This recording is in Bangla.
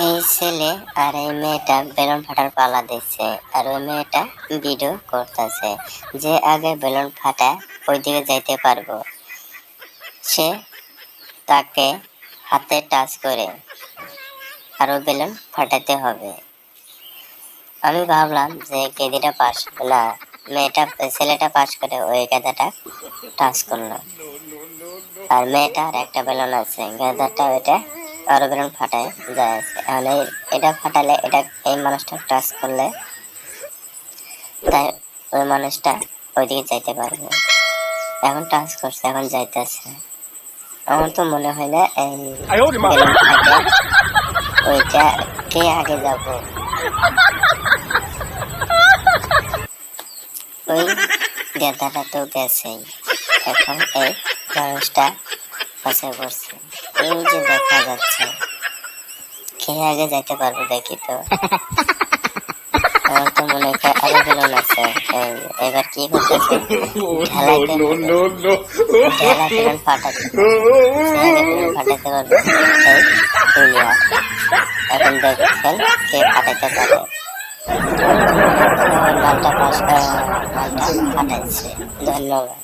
এই ছেলে আর এই মেয়েটা বেলুন ফাটার পালা দিচ্ছে, আর ওই মেয়েটা ভিডিও করতেছে। যে আগে বেলুন ফাটায় ওইদিকে যাইতে পারবো, সে তাকে হাতে টাচ করে আরো বেলুন ফাটাতে হবে। আমি ভাবলাম যে গেদিটা পাস না, ছেলেটা পাস করে ওই গাধাটা টাচ করলো। আর মেয়েটার একটা বেলুন আছে, গাধাটা ওইটা আরো বেলুন ফাটায় যায় আছে। এখন এটা ফাটালে এটা এই মানুষটা টাচ করলে তাই ওই মানুষটা ওইদিকে যাইতে পারবে। এখন টাচ করছে, এখন যাইতেছে। আমার তো মনে হয় না এই বেলুন ফাটে ওইটা কে আগে যাব। ওই গেঁদাটা তো গেছেই, এখন এই মানুষটা পাশে পড়ছে। এই যে দেখা যাচ্ছে, কে আগে যাইতে পারবে দেখি তো। আমার তো মনে হয় আরো বেলুন আছে। এবার কি করতেছে, ঢালাইতে ঢালা বেলুন ফাটাতে ফাটাতে পারবে এই দুনিয়া। এখন দেখছেন কে ফাটাতে পারে। মালটা ফাটাইছে। ধন্যবাদ।